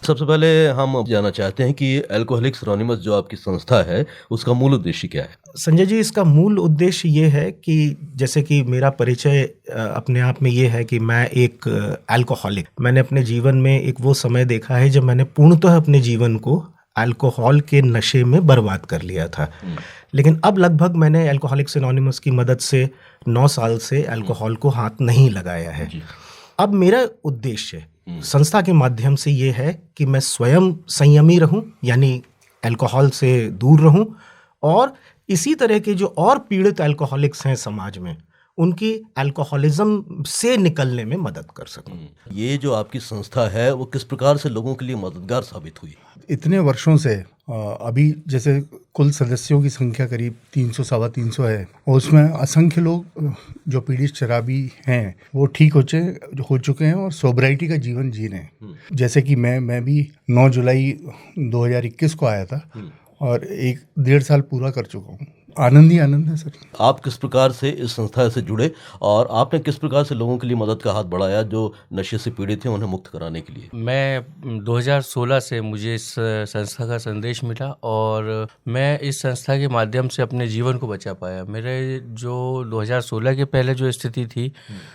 सबसे पहले हम जानना चाहते हैं कि अल्कोहलिक्स एनोनिमस जो आपकी संस्था है, उसका मूल उद्देश्य क्या है? संजय जी, इसका मूल उद्देश्य ये है कि जैसे कि मेरा परिचय अपने आप में ये है कि मैं एक अल्कोहलिक, मैंने अपने जीवन में एक वो समय देखा है जब मैंने पूर्णतः अपने जीवन को अल्कोहल के नशे में बर्बाद कर लिया था। लेकिन अब लगभग मैंने अल्कोहलिक्स एनोनिमस की मदद से 9 साल से अल्कोहल को हाथ नहीं लगाया है। अब मेरा उद्देश्य संस्था के माध्यम से ये है कि मैं स्वयं संयमी रहूं, यानी अल्कोहल से दूर रहूं, और इसी तरह के जो और पीड़ित अल्कोहलिक्स हैं समाज में, उनकी अल्कोहलिज्म से निकलने में मदद कर सकूं। ये जो आपकी संस्था है, वो किस प्रकार से लोगों के लिए मददगार साबित हुई? इतने वर्षों से अभी जैसे कुल सदस्यों की संख्या करीब 300 सवा 300 है, और उसमें असंख्य लोग जो पीड़ित शराबी हैं वो ठीक हो चुके हैं और सोब्राइटी का जीवन जी रहे हैं। जैसे कि मैं भी 9 जुलाई 2021 को आया था और 1.5 साल पूरा कर चुका हूँ। आनंद ही आनंद है सर। आप किस प्रकार से इस संस्था से जुड़े और आपने किस प्रकार से लोगों के लिए मदद का हाथ बढ़ाया जो नशे से पीड़ित हैं, उन्हें मुक्त कराने के लिए? मैं 2016 से मुझे इस संस्था का संदेश मिला और मैं इस संस्था के माध्यम से अपने जीवन को बचा पाया। मेरे जो 2016 के पहले जो स्थिति थी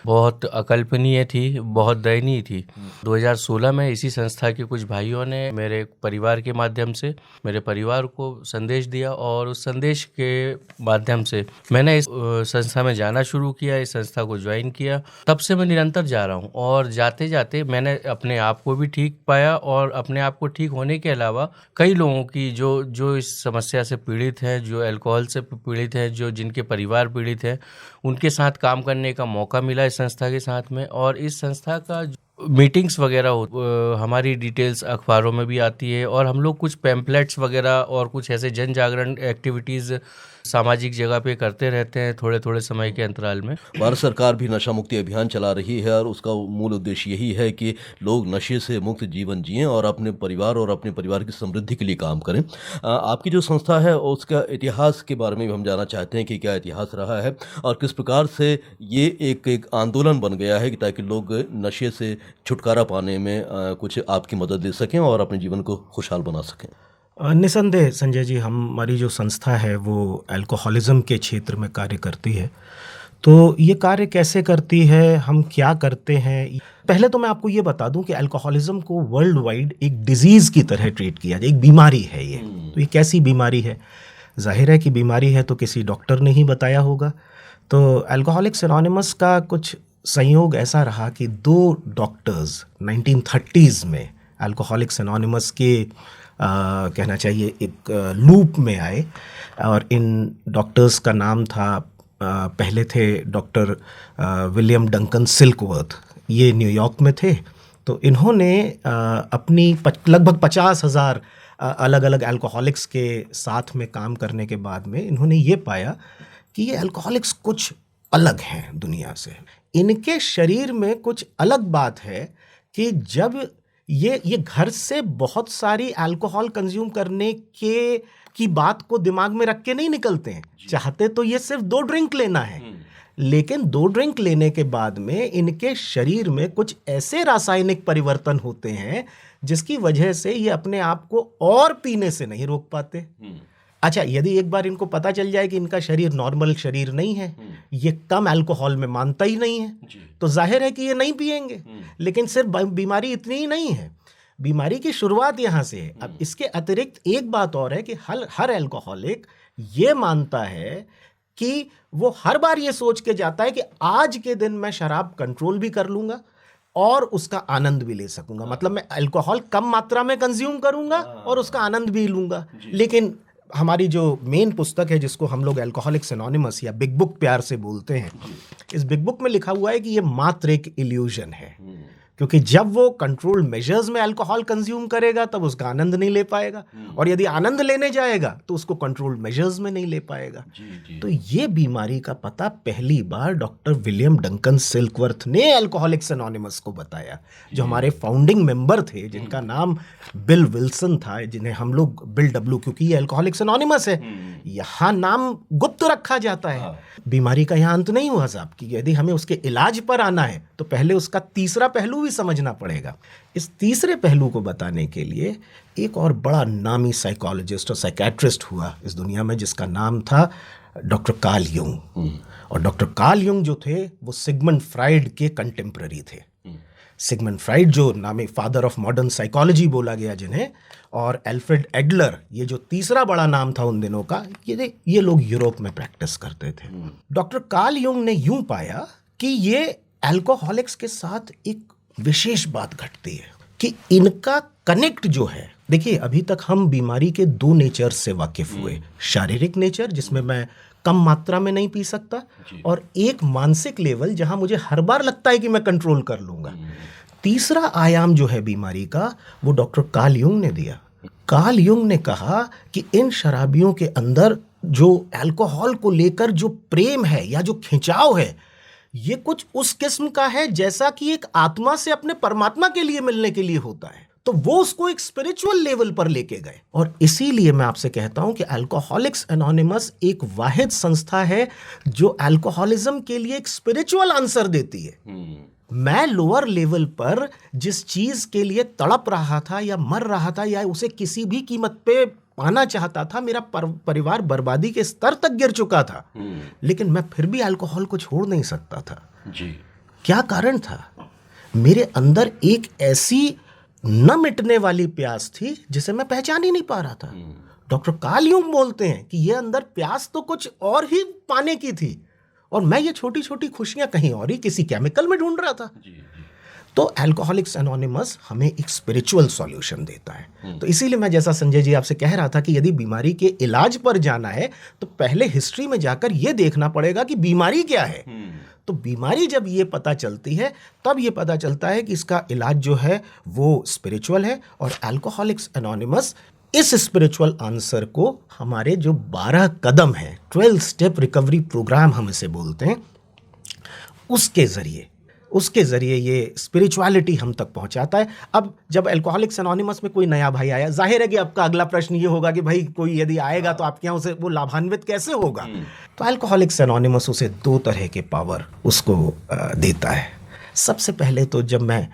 बहुत अकल्पनीय थी, बहुत दयनीय थी। 2016 में इसी संस्था के कुछ भाइयों ने मेरे परिवार के माध्यम से मेरे परिवार को संदेश दिया और उस संदेश के माध्यम से मैंने इस संस्था में जाना शुरू किया, इस संस्था को ज्वाइन किया। तब से मैं निरंतर जा रहा हूँ और जाते जाते मैंने अपने आप को भी ठीक पाया और अपने आप को ठीक होने के अलावा कई लोगों की जो इस समस्या से पीड़ित हैं, जो अल्कोहल से पीड़ित हैं, जो जिनके परिवार पीड़ित हैं, उनके साथ काम करने का मौका मिला इस संस्था के साथ में। और इस संस्था का मीटिंग्स वगैरह हमारी डिटेल्स अखबारों में भी आती है और हम लोग कुछ पैम्पलेट्स वगैरह और कुछ ऐसे जन जागरण एक्टिविटीज़ सामाजिक जगह पे करते रहते हैं थोड़े थोड़े समय के अंतराल में। भारत सरकार भी नशा मुक्ति अभियान चला रही है और उसका मूल उद्देश्य यही है कि लोग नशे से मुक्त जीवन जिएं और अपने परिवार की समृद्धि के लिए काम करें। आपकी जो संस्था है उसका इतिहास के बारे में भी हम जानना चाहते हैं कि क्या इतिहास रहा है और किस प्रकार से ये एक आंदोलन बन गया है कि ताकि लोग नशे से छुटकारा पाने में कुछ आपकी मदद ले सकें और अपने जीवन को खुशहाल बना सकें। निसंदेह संजय जी, हमारी जो संस्था है वो अल्कोहलिज्म के क्षेत्र में कार्य करती है। तो ये कार्य कैसे करती है, हम क्या करते हैं, पहले तो मैं आपको ये बता दूं कि अल्कोहलिज्म को वर्ल्ड वाइड एक डिजीज़ की तरह ट्रीट किया जाए, एक बीमारी है ये। तो ये कैसी बीमारी है? जाहिर है कि बीमारी है तो किसी डॉक्टर ने ही बताया होगा। तो अल्कोहलिक्स एनोनिमस का कुछ संयोग ऐसा रहा कि 2 डॉक्टर्स 1930s में अल्कोहलिक्स एनोनिमस के कहना चाहिए एक लूप में आए और इन डॉक्टर्स का नाम था, पहले थे डॉक्टर विलियम डंकन सिल्कवर्थ, ये न्यूयॉर्क में थे। तो इन्होंने अपनी लगभग 50,000 अलग अलग अल्कोहलिक्स के साथ में काम करने के बाद में इन्होंने ये पाया कि ये अल्कोहलिक्स कुछ अलग हैं दुनिया से। इनके शरीर में कुछ अलग बात है कि जब ये घर से बहुत सारी अल्कोहल कंज्यूम करने की बात को दिमाग में रख के नहीं निकलते हैं। चाहते तो ये सिर्फ 2 ड्रिंक लेना है, लेकिन 2 ड्रिंक लेने के बाद में इनके शरीर में कुछ ऐसे रासायनिक परिवर्तन होते हैं जिसकी वजह से ये अपने आप को और पीने से नहीं रोक पाते। अच्छा, यदि एक बार इनको पता चल जाए कि इनका शरीर नॉर्मल शरीर नहीं है, ये कम अल्कोहल में मानता ही नहीं है, तो जाहिर है कि ये नहीं पिएंगे। लेकिन सिर्फ बीमारी इतनी ही नहीं है, बीमारी की शुरुआत यहाँ से है। अब इसके अतिरिक्त एक बात और है कि हर अल्कोहलिक ये मानता है कि वो हर बार ये सोच के जाता है कि आज के दिन मैं शराब कंट्रोल भी कर लूँगा और उसका आनंद भी ले सकूँगा। मतलब मैं अल्कोहल कम मात्रा में कंज्यूम करूँगा और उसका आनंद भी लूँगा। लेकिन हमारी जो मेन पुस्तक है जिसको हम लोग अल्कोहलिक्स एनोनिमस या बिग बुक प्यार से बोलते हैं, इस बिग बुक में लिखा हुआ है कि ये मात्र एक इल्यूजन है, क्योंकि जब वो कंट्रोल मेजर्स में अल्कोहल कंज्यूम करेगा तब उसका आनंद नहीं ले पाएगा, और यदि आनंद लेने जाएगा तो उसको कंट्रोल मेजर्स में नहीं ले पाएगा। तो ये बीमारी का पता पहली बार डॉक्टर विलियम डंकन सिल्कवर्थ ने अल्कोहलिक्स एनोनिमस को बताया, जो हमारे फाउंडिंग मेंबर थे, जिनका नाम बिल विल्सन था, जिन्हें हम लोग बिल डब्ल्यू, क्योंकि ये अल्कोहलिक्स एनोनिमस है, यहाँ नाम गुप्त रखा जाता है। बीमारी का यहाँ अंत नहीं हुआ साहब, कि यदि हमें उसके इलाज पर आना है तो पहले उसका तीसरा पहलू भी समझना पड़ेगा। इस तीसरे पहलू को बताने के लिए एक और बड़ा नामी साइकोलॉजिस्ट और साइकेट्रिस्ट हुआ इस दुनिया में, जिसका नाम था डॉक्टर कार्ल यूंग। और डॉक्टर कार्ल यूंग जो थे वो सिगमंड फ्राइड के कंटेम्प्ररी थे। सिगमंड फ्राइड जो नामी फादर ऑफ मॉडर्न साइकोलॉजी बोला गया जिन्हें, और एल्फ्रेड एडलर, ये जो तीसरा बड़ा नाम था उन दिनों का, ये लोग यूरोप में प्रैक्टिस करते थे। डॉक्टर कार्ल यूंग ने यूं पाया कि ये अल्कोहलिक्स के साथ एक विशेष बात घटती है कि इनका कनेक्ट जो है, देखिए अभी तक हम बीमारी के दो नेचर से वाकिफ हुए, शारीरिक नेचर जिसमें मैं कम मात्रा में नहीं पी सकता, और एक मानसिक लेवल जहां मुझे हर बार लगता है कि मैं कंट्रोल कर लूंगा। तीसरा आयाम जो है बीमारी का वो डॉक्टर कार्ल यूंग ने दिया। कार्ल यूंग ने कहा कि इन शराबियों के अंदर जो अल्कोहल को लेकर जो प्रेम है या जो खिंचाव है, ये कुछ उस किस्म का है जैसा कि एक आत्मा से अपने परमात्मा के लिए मिलने के लिए होता है। तो वो उसको एक स्पिरिचुअल लेवल पर लेके गए, और इसीलिए मैं आपसे कहता हूं कि अल्कोहलिक्स एनोनिमस एक वाहिद संस्था है जो अल्कोहलिज्म के लिए एक स्पिरिचुअल आंसर देती है। मैं लोअर लेवल पर जिस चीज के लिए तड़प रहा था या मर रहा था या उसे किसी भी कीमत पे पाना चाहता था, मेरा परिवार बर्बादी के स्तर तक गिर चुका था, लेकिन मैं फिर भी अल्कोहल को छोड़ नहीं सकता था। जी। क्या कारण था? मेरे अंदर एक ऐसी न मिटने वाली प्यास थी जिसे मैं पहचान ही नहीं पा रहा था। डॉक्टर कार्ल यूंग बोलते हैं कि ये अंदर प्यास तो कुछ और ही पाने की थी, और मैं ये छोटी छोटी खुशियां कहीं और ही किसी केमिकल में ढूंढ रहा था। तो अल्कोहलिक्स एनोनिमस हमें एक स्पिरिचुअल सॉल्यूशन देता है। तो इसीलिए मैं, जैसा संजय जी आपसे कह रहा था कि यदि बीमारी के इलाज पर जाना है तो पहले हिस्ट्री में जाकर ये देखना पड़ेगा कि बीमारी क्या है। तो बीमारी जब ये पता चलती है तब ये पता चलता है कि इसका इलाज जो है वो स्पिरिचुअल है, और अल्कोहलिक्स एनोनिमस इस स्पिरिचुअल आंसर को हमारे जो 12 कदम है, 12 स्टेप रिकवरी प्रोग्राम हम इसे बोलते हैं, उसके ज़रिए ये स्पिरिचुअलिटी हम तक पहुंचाता है। अब जब अल्कोहलिक्स एनोनिमस में कोई नया भाई आया, जाहिर है कि आपका अगला प्रश्न ये होगा कि भाई कोई यदि आएगा तो आपके यहाँ उसे वो लाभान्वित कैसे होगा। तो अल्कोहलिक्स एनोनिमस उसे 2 तरह के पावर उसको देता है। सबसे पहले तो जब मैं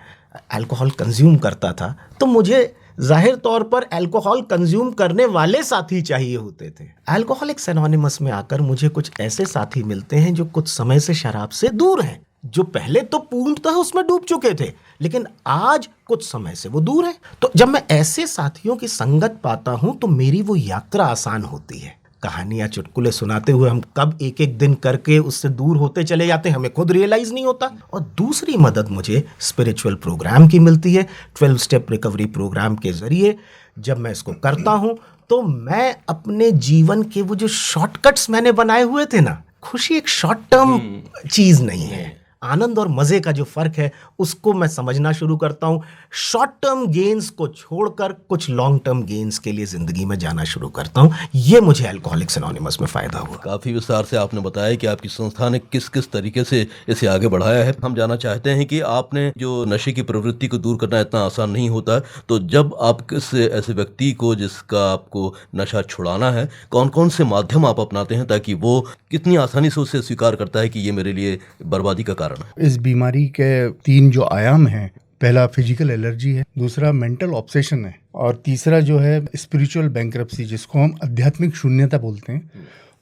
अल्कोहल कंज्यूम करता था तो मुझे जाहिर तौर पर अल्कोहल कंज्यूम करने वाले साथी चाहिए होते थे। अल्कोहलिक्स एनोनिमस में आकर मुझे कुछ ऐसे साथी मिलते हैं जो कुछ समय से शराब से दूर हैं, जो पहले तो पूर्णतः उसमें डूब चुके थे लेकिन आज कुछ समय से वो दूर है। तो जब मैं ऐसे साथियों की संगत पाता हूं तो मेरी वो यात्रा आसान होती है। कहानियां चुटकुले सुनाते हुए हम कब एक एक दिन करके उससे दूर होते चले जाते हैं, हमें खुद रियलाइज नहीं होता। और दूसरी मदद मुझे स्पिरिचुअल प्रोग्राम की मिलती है। 12 स्टेप रिकवरी प्रोग्राम के जरिए जब मैं इसको करता हूं तो मैं अपने जीवन के वो जो शॉर्टकट्स मैंने बनाए हुए थे ना, खुशी एक शॉर्ट टर्म चीज नहीं है, आनंद और मजे का जो फर्क है उसको मैं समझना शुरू करता हूं। शॉर्ट टर्म गेन्स को छोड़कर कुछ लॉन्ग टर्म गेन्स के लिए जिंदगी में जाना शुरू करता हूं। ये मुझे अल्कोहलिक्स एनोनिमस में फायदा हुआ। काफ़ी विस्तार से आपने बताया कि आपकी संस्था ने किस किस तरीके से इसे आगे बढ़ाया है। हम जानना चाहते हैं कि आपने जो नशे की प्रवृत्ति को दूर करना इतना आसान नहीं होता, तो जब आप किस ऐसे व्यक्ति को जिसका आपको नशा छुड़ाना है, कौन कौन से माध्यम आप अपनाते हैं ताकि वो कितनी आसानी से उसे स्वीकार करता है कि ये मेरे लिए बर्बादी का कारण है? इस बीमारी के 3 जो आयाम हैं, पहला फिजिकल एलर्जी है, दूसरा मेंटल ऑब्सेशन है, और तीसरा जो है स्पिरिचुअल बैंक्रप्सी, जिसको हम आध्यात्मिक शून्यता बोलते हैं।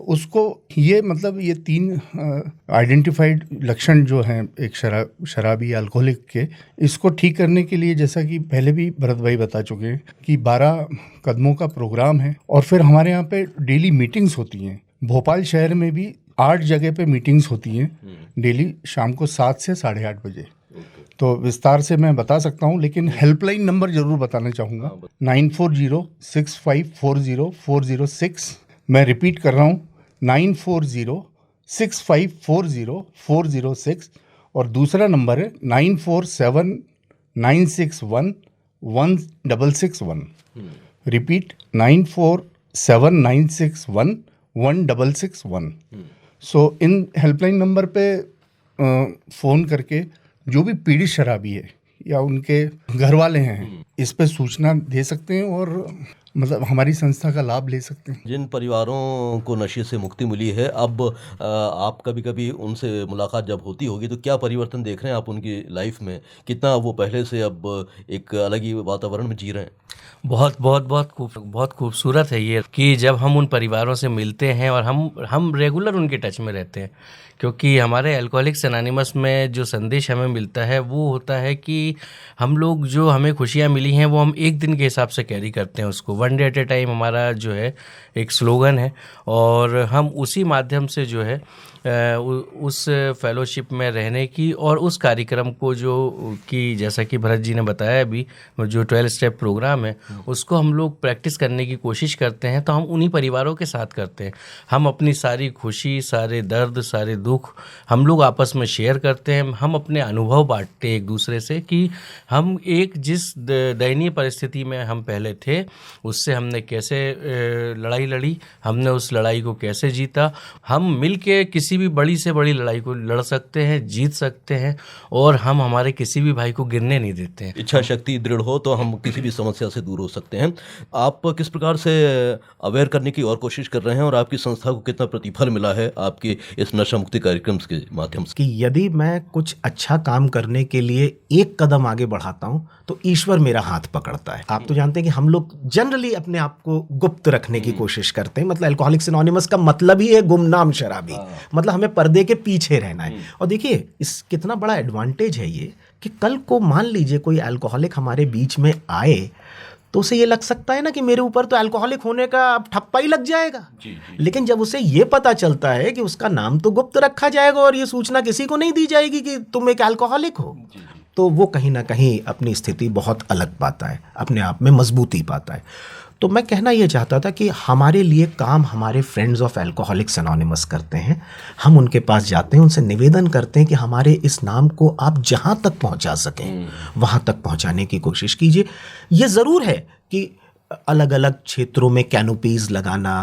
उसको ये मतलब ये 3 आइडेंटिफाइड लक्षण जो हैं एक शराबी अल्कोहलिक के, इसको ठीक करने के लिए जैसा कि पहले भी भरत भाई बता चुके हैं कि 12 कदमों का प्रोग्राम है, और फिर हमारे यहाँ पे डेली मीटिंग्स होती हैं। भोपाल शहर में भी 8 जगह पे मीटिंग्स होती हैं डेली शाम को 7 से 8:30 बजे। तो विस्तार से मैं बता सकता हूँ, लेकिन हेल्पलाइन नंबर जरूर बताना चाहूँगा, 9406540406। मैं रिपीट कर रहा हूँ, 9406540406, और दूसरा नंबर है 9479611661। रिपीट 9479611661। सो इन हेल्पलाइन नंबर पे फ़ोन करके जो भी पीड़ित शराबी है या उनके घर वाले हैं, इस पे सूचना दे सकते हैं और मतलब हमारी संस्था का लाभ ले सकते हैं। जिन परिवारों को नशे से मुक्ति मिली है, अब आप कभी-कभी उनसे मुलाकात जब होती होगी तो क्या परिवर्तन देख रहे हैं आप उनकी लाइफ में? कितना वो पहले से अब एक अलग ही वातावरण में जी रहे हैं? बहुत खूबसूरत है ये कि जब हम उन परिवारों से मिलते हैं और हम रेगुलर उनके टच में रहते हैं, क्योंकि हमारे अल्कोहलिक्स एनोनिमस में जो संदेश हमें मिलता है वो होता है कि हम लोग जो हमें खुशियाँ मिली हैं वो हम एक दिन के हिसाब से कैरी करते हैं उसको, one day at A time हमारा जो है एक स्लोगन है, और हम उसी माध्यम से जो है उस फेलोशिप में रहने की और उस कार्यक्रम को जो कि जैसा कि भरत जी ने बताया अभी, जो 12 स्टेप प्रोग्राम है उसको हम लोग प्रैक्टिस करने की कोशिश करते हैं, तो हम उन्हीं परिवारों के साथ करते हैं। हम अपनी सारी खुशी, सारे दर्द, सारे दुख हम लोग आपस में शेयर करते हैं, हम अपने अनुभव बांटते हैं एक दूसरे से कि हम एक जिस दयनीय परिस्थिति में हम पहले थे उससे हमने कैसे लड़ाई लड़ी, हमने उस लड़ाई को कैसे जीता, हम मिल के किसी भी बड़ी से बड़ी लड़ाई को लड़ सकते हैं, जीत सकते हैं, और हम हमारे किसी भी भाई को गिरने नहीं देते हैं। इच्छा शक्ति दृढ़ हो तो हम किसी भी समस्या से दूर हो सकते हैं। आप किस प्रकार से अवेयर करने की और कोशिश कर रहे हैं और आपकी संस्था को कितना प्रतिफल मिला है आपके इस नशा मुक्ति कार्यक्रम के माध्यम से? कि यदि मैं कुछ अच्छा काम करने के लिए एक कदम आगे बढ़ाता हूं तो ईश्वर मेरा हाथ पकड़ता है। आप तो जानते हैं कि हम लोग जनरली अपने आप को गुप्त रखने की कोशिश करते हैं, मतलब अल्कोहलिक्स एनोनिमस का मतलब ही है गुमनाम शराबी, मतलब हमें पर्दे के पीछे रहना है। और देखिए इस कितना बड़ा एडवांटेज है ये कि कल को मान लीजिए कोई अल्कोहलिक हमारे बीच में आए तो उसे ये लग सकता है ना कि मेरे ऊपर तो अल्कोहलिक होने का अब ठप्पा ही लग जाएगा। लेकिन जब उसे ये पता चलता है कि उसका नाम तो गुप्त रखा जाएगा और ये सूचना किसी को नहीं दी जाएगी कि तुम एक अल्कोहलिक हो, तो वो कहीं ना कहीं अपनी स्थिति बहुत अलग पाता है, अपने आप में मजबूती पाता है। तो मैं कहना ये चाहता था कि हमारे लिए काम हमारे फ्रेंड्स ऑफ अल्कोहलिक्स एनोनिमस करते हैं। हम उनके पास जाते हैं, उनसे निवेदन करते हैं कि हमारे इस नाम को आप जहाँ तक पहुँचा सकें वहाँ तक पहुँचाने की कोशिश कीजिए। ये ज़रूर है कि अलग अलग क्षेत्रों में कैनोपीज़ लगाना,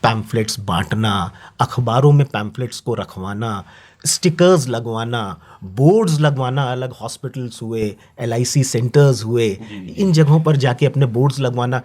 पैम्फलेट्स बांटना, अखबारों में पैम्फलेट्स को रखवाना, स्टिकर्स लगवाना, बोर्ड्स लगवाना, अलग हॉस्पिटल्स हुए, LIC सेंटर्स हुए, इन जगहों पर जाके अपने बोर्ड्स लगवाना।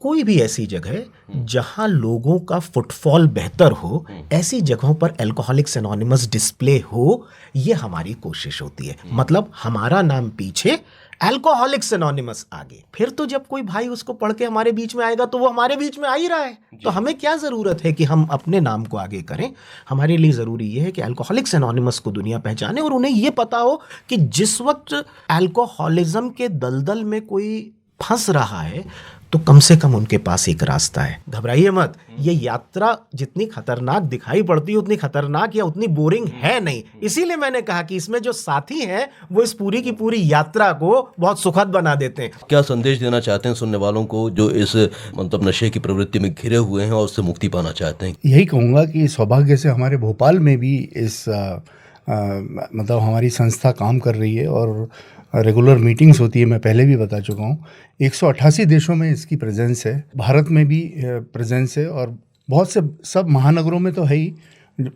कोई भी ऐसी जगह जहां लोगों का फुटफॉल बेहतर हो, ऐसी जगहों पर अल्कोहलिक्स एनोनिमस डिस्प्ले हो, ये हमारी कोशिश होती है। मतलब हमारा नाम पीछे, अल्कोहलिक्स एनोनिमस आगे। फिर तो जब कोई भाई उसको पढ़ के हमारे बीच में आएगा तो वो हमारे बीच में आ ही रहा है, तो हमें क्या ज़रूरत है कि हम अपने नाम को आगे करें। हमारे लिए ज़रूरी ये है कि अल्कोहलिक्स एनोनिमस को दुनिया पहचाने और उन्हें ये पता हो कि जिस वक्त अल्कोहलिज्म के दलदल में कोई फंस रहा है तो कम से कम उनके पास एक रास्ता है। घबराइए मत, ये यात्रा जितनी खतरनाक दिखाई पड़ती है उतनी खतरनाक या उतनी बोरिंग है नहीं। इसीलिए मैंने कहा कि इसमें जो साथी हैं वो इस पूरी की पूरी यात्रा को बहुत सुखद बना देते हैं। क्या संदेश देना चाहते हैं सुनने वालों को जो इस मतलब नशे की प्रवृत्ति में घिरे हुए हैं और उससे मुक्ति पाना चाहते हैं? यही कहूँगा कि सौभाग्य से हमारे भोपाल में भी इस मतलब हमारी संस्था काम कर रही है और रेगुलर मीटिंग्स होती है। मैं पहले भी बता चुका हूँ 188 देशों में इसकी प्रेजेंस है, भारत में भी प्रेजेंस है और बहुत से सब महानगरों में तो है ही,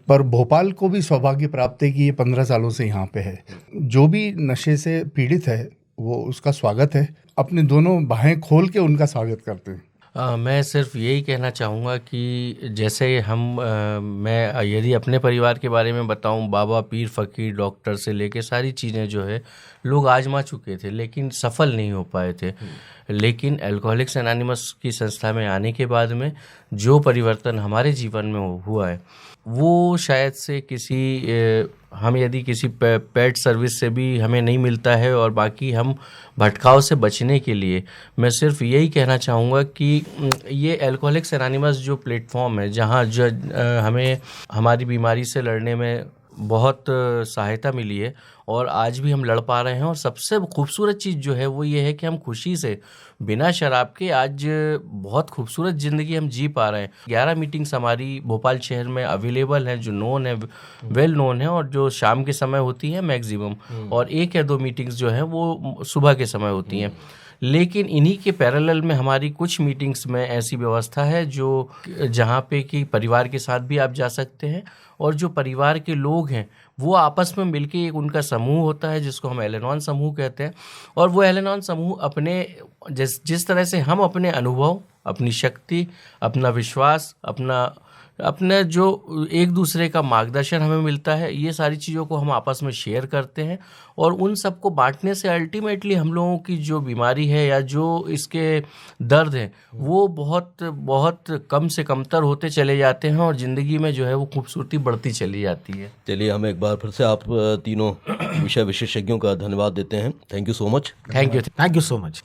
पर भोपाल को भी सौभाग्य प्राप्त है कि ये 15 सालों से यहाँ पे है। जो भी नशे से पीड़ित है वो उसका स्वागत है, अपने दोनों बाहें खोल के उनका स्वागत करते हैं। मैं सिर्फ यही कहना चाहूँगा कि जैसे मैं यदि अपने परिवार के बारे में बताऊँ, बाबा, पीर, फ़कीर, डॉक्टर से लेके सारी चीज़ें जो है लोग आजमा चुके थे लेकिन सफल नहीं हो पाए थे। लेकिन अल्कोहलिक्स एनोनिमस की संस्था में आने के बाद में जो परिवर्तन हमारे जीवन में हुआ है वो शायद से हम यदि किसी पेड सर्विस से भी हमें नहीं मिलता है, और बाकी हम भटकाव से बचने के लिए मैं सिर्फ यही कहना चाहूँगा कि ये अल्कोहलिक्स एनोनिमस जो प्लेटफॉर्म है जहाँ हमें हमारी बीमारी से लड़ने में बहुत सहायता मिली है और आज भी हम लड़ पा रहे हैं। और सबसे खूबसूरत चीज़ जो है वो ये है कि हम खुशी से बिना शराब के आज बहुत खूबसूरत ज़िंदगी हम जी पा रहे हैं। 11 मीटिंग्स हमारी भोपाल शहर में अवेलेबल हैं जो नोन है, वेल नोन है, और जो शाम के समय होती हैं मैक्सिमम, और 1 या 2 मीटिंग्स जो हैं वो सुबह के समय होती हैं। लेकिन इन्हीं के पैरेलल में हमारी कुछ मीटिंग्स में ऐसी व्यवस्था है जो जहाँ पे कि परिवार के साथ भी आप जा सकते हैं, और जो परिवार के लोग हैं वो आपस में मिलके एक उनका समूह होता है जिसको हम एल-एनॉन समूह कहते हैं। और वो एल-एनॉन समूह अपने जिस तरह से हम अपने अनुभव, अपनी शक्ति, अपना विश्वास, अपने जो एक दूसरे का मार्गदर्शन हमें मिलता है, ये सारी चीज़ों को हम आपस में शेयर करते हैं। और उन सबको बांटने से अल्टीमेटली हम लोगों की जो बीमारी है या जो इसके दर्द हैं वो बहुत बहुत कम से कमतर होते चले जाते हैं, और ज़िंदगी में जो है वो खूबसूरती बढ़ती चली जाती है। चलिए, हम एक बार फिर से आप तीनों विषय विशेषज्ञों का धन्यवाद देते हैं। Thank you so much. Thank you. Thank you so much.